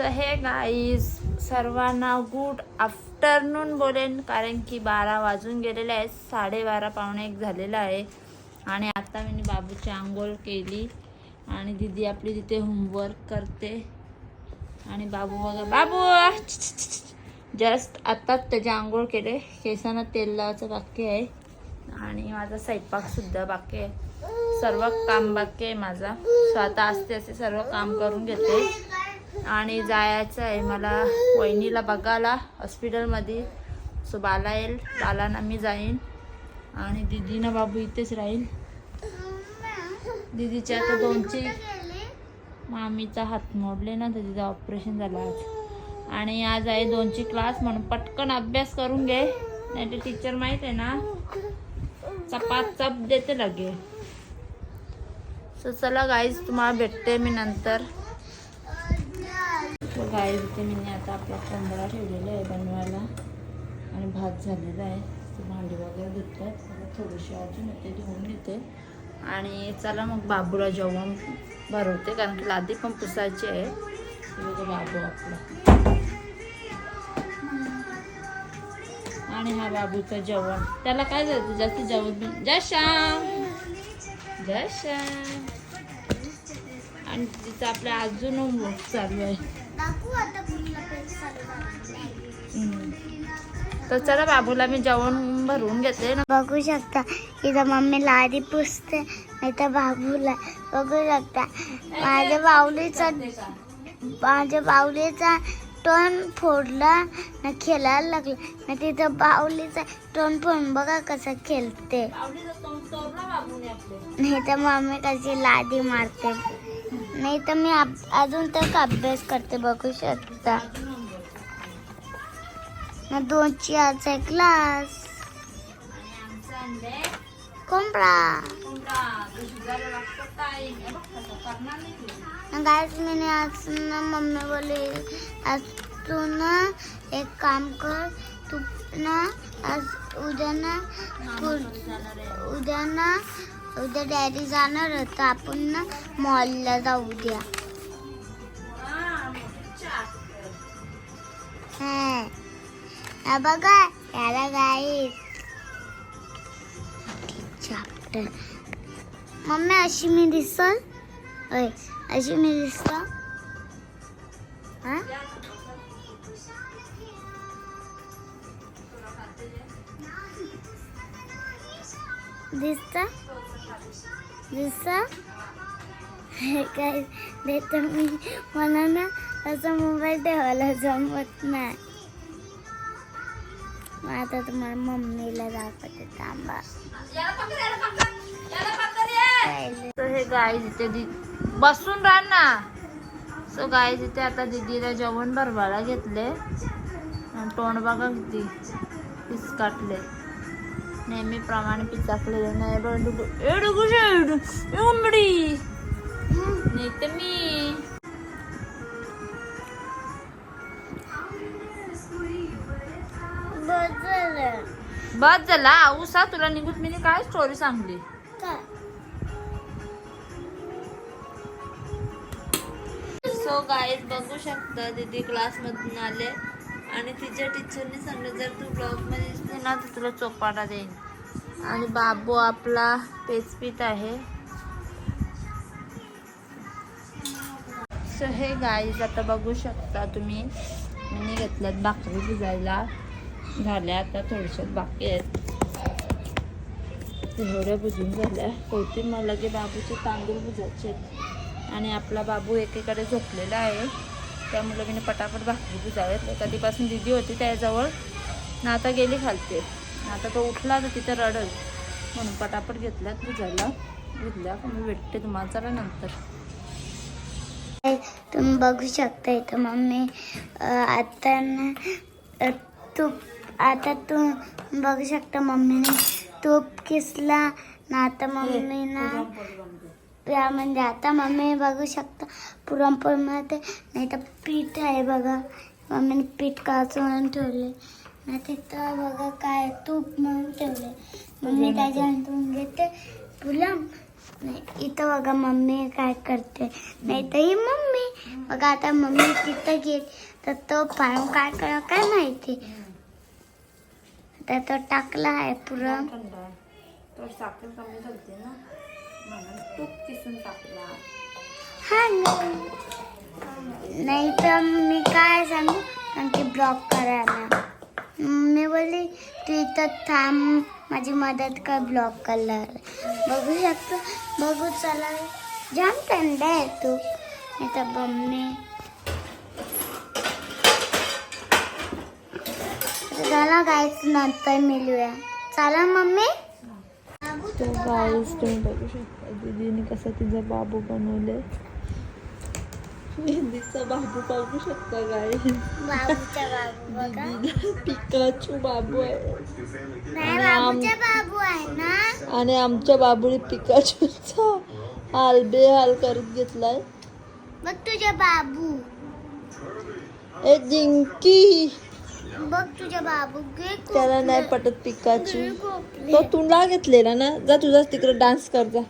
So हे guys सर्वांना good afternoon बोलेन, कारण की 12 वाजून गेलेले आहेत. 12:30 पावणे 1 झालेला आहे. आणि आता मी बाबूची आंघोळ केली आणि दीदी आपली तिथे होमवर्क करते. आणि बाबू बघा, बाबू जस्ट आत्ताच त्याची आंघोळ केले. केसांना तेल लावायचं बाकी आहे आणि माझा स्वयंपाकसुद्धा बाकी आहे. सर्व काम बाकी आहे माझा. स्वतः असते असे सर्व काम करून घेते. आणि जायचं आहे मला वहिनीला बघायला हॉस्पिटलमध्ये. सो बाला येईल, बालांना मी जाईन आणि दीदीनं बाबू इथेच राहील. दीदीच्या आता 2ची मामीचा हात मोडले ना, तर तिचं ऑपरेशन झालं आज. आणि आज आहे 2ची क्लास, म्हणून पटकन अभ्यास करून घे, नाही तर टीचर माहीत आहे ना चपाचप देते लगे. सो चला गाईज, तुम्हाला भेटते मी नंतर. तो गाईज इथे मी आता आपला कोंबडा ठेवलेला आहे बनवायला आणि भात झालेला आहे. ते भांडी वगैरे धुतात, थोडीशी अजून होते धुवून येते. आणि चला मग बाबूला जेवण भरवते, कारण की लादी पण पुसायची आहे. बघा बाबू आपला, आणि हा बाबूचं जेवण. त्याला काय जातं जास्त जेवण, जय श्याम जय श्याम. आणि तिचं आपल्या अजून होमवर्क चालू आहे. तर चला बाबूला मी जेवण भरवून घेते ना. बघू शकता इथं मम्मी लादी पुसते, नाही तर बाबूला बघू शकता माझ्या बाहुलीचा टोन फोडला ना, खेळायला लागला ना. तिथं बाहुलीचा टोन फोडून बघा कसं खेळते. नाही तर मम्मी कशी लादी मारते. नाही तर मी अजून तक अभ्यास करते. बघू शकता ना, 2ची आज आहे क्लास. कोंबडा गाइस, मैंने आज ना मम्मी बोली आज तू ना एक काम कर, तू ना आज उद्या डॅडी जाणार होतं, आपण ना मॉलला जाऊ उद्या. बघा याला गाईस चॅप्टर. मम्मी अशी मी दिसल, अशी मी दिसत काय देत मी. मला ना असं मोबाईल ठेवायला जमत नाही. आता तुम्हाला मम्मीला दाखवते, थांबा. तर हे गाईज इथे बसून राहा ना. सो गाईज इथे आता दीदीला जेवण भरवायला घेतले. तोंड बघा किती पीस काटले, नेहमीप्रमाणे पिचाकलेले नाही. उमडी नाही तर मी बस झाला. औसा तुला निघूत मी काय स्टोरी सांगली. सो गाईज बघू शकता दीदी क्लासमधून आले आणि तिच्या टीचरने सांगितलं जर तू ब्लॉगमध्ये दिसते ना तर तुला चोपाटा देईन. आणि बाबू आपला पेज पीत आहे. सो हे गाईज आता बघू शकता तुम्ही, मी घेतल्यात भाकरी भिजायला. झाल्या आता थोडक्यात बाकी आहेत, एवढ्या बुजून झाल्या. होती मला की बाबूचे तांदूळ बुजायचे आहेत. आणि आपला बाबू एकीकडे झोपलेला आहे, त्यामुळे मी पटापट भाकरी बुजावेत. कधीपासून दीदी होती त्याजवळ ना, आता गेली खालते. आता तो उठला तर तिथं रडल, म्हणून पटापट घेतल्यात बुजायला. बुजल्या मी भेटते तुम्हाला जरा नंतर. तुम्ही बघू शकता इथं मम्मी आता तू बघू शकता मम्मीने तूप किसला ना. आता मम्मी ना म्हणजे आता मम्मी बघू शकता पुरणपोळीमध्ये नाही तर पीठ आहे बघा. मम्मीने पीठ काचून ठेवले ना. तिथं बघा काय तूप म्हणून ठेवले. मम्मी त्याच्यानंतर घेते पुरण नाही, इथं बघा मम्मी काय करते. नाही तर ही मम्मी बघा, आता मम्मी तिथं गेली तर तो पाहून काय करा काय माहिती. आता तो टाकला आहे पुरण. तर साखर कमी झालते ना, म्हणून तूप किसून टाकला. हा नाही तर मी काय सांगू, कारण की ब्लॉक करायला मी बोलली तू इथं थांब, माझी मदत कर ब्लॉक करायला. बघू शकतो, बघू चला, जाम थंड आहे तू. नाही तर मम्मी चला गायच नंतर मिळूया. चला मम्मी. तो गाईस तुम्ही बघू शकता दीदीने कसा तिचा बाबू बनवले. मेहंदीचा बाबू बघू शकता गाईस. बाबूचा बाबू बघा. पिकाचू बाबू आहे. नाही, बाबूचा बाबू आहे ना. आणि आमच्या बाबूने पिकाचूचा हाल करत घेतलाय. बघ तुझ्या बाबू, ए जिंकी, बघ तुझ्या बाबू घे त्याला नाही पटत पिकाचू. खोकले. तो तुला घेतलेला ना, जा तुझा तिकडे डान्स कर जा.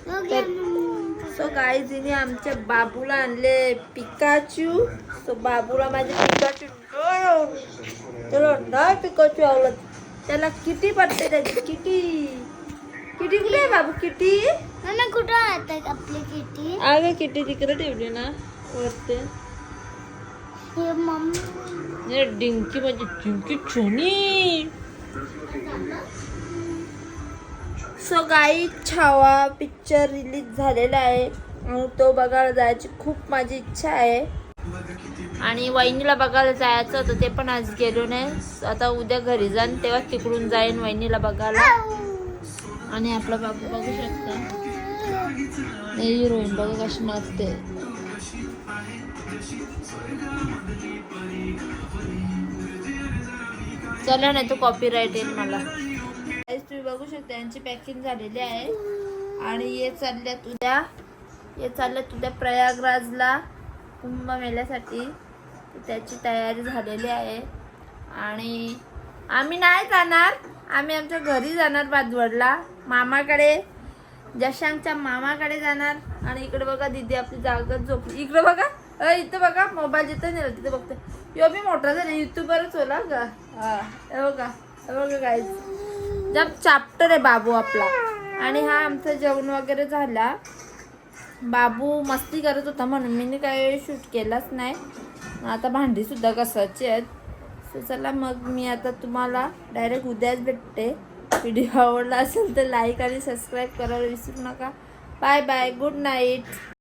बघ या मम्मी. सो गाईजीने आमच्या बाबूला आणले पिकाचू. सो बाबूला माझे पिकाचू त्याला नाही पिकाचू आवडत. त्याला किटी पडते त्याची. किटी कुठे आहे बाबू? किटी मम्मी कुठं राहतात आपली किटी? अगं किटी तिकडे ठेवली ना वरते. हे मम्मी डिंकी म्हणजे चिंकी छोनी. सो गाई छावा पिक्चर रिलीज झालेला आहे आणि तो बघायला जायची खूप माझी इच्छा आहे. आणि वहिनीला बघायला जायचं होतं, ते पण आज गेलो नाही. आता उद्या घरी जाईन तेव्हा तिकडून जाईन वहिनीला बघायला. आणि आपला बाबू बघू शकता, हिरोईन बघा कशी नाचते. चला नाही तो कॉपीराईट येईल मला. तुम्ही बघू शकता यांची पॅकिंग झालेली आहे. आणि हे चालल्यात उद्या प्रयागराजला कुंभमेळ्यासाठी. त्याची तयारी झालेली आहे. आणि आम्ही नाही जाणार, आम्ही आमच्या घरी जाणार बाजवडला मामाकडे, जशांगच्या मामाकडे जाणार. आणि इकडे बघा दीदी आपली जागच झोपली. इकडे बघा, इथं बघा मोबाईल जिथं नेलं तिथे बघते. यो मी मोठा झाला युट्यूबरच होला का. हा हे बघा गाईज, जब चॅप्टर आहे बाबू आपला. आणि हा आमचं जेवण वगैरे झाला. बाबू मस्ती करत होता म्हणून मी काय शूट केलाच नाही. आता भांडी सुद्धा घासायची आहेत. सो चला मग मी आता तुम्हाला डायरेक्ट उद्याच भेटते. व्हिडिओ आवडला असेल तर लाईक आणि सबस्क्राईब करायला विसरू नका. Bye bye, good night.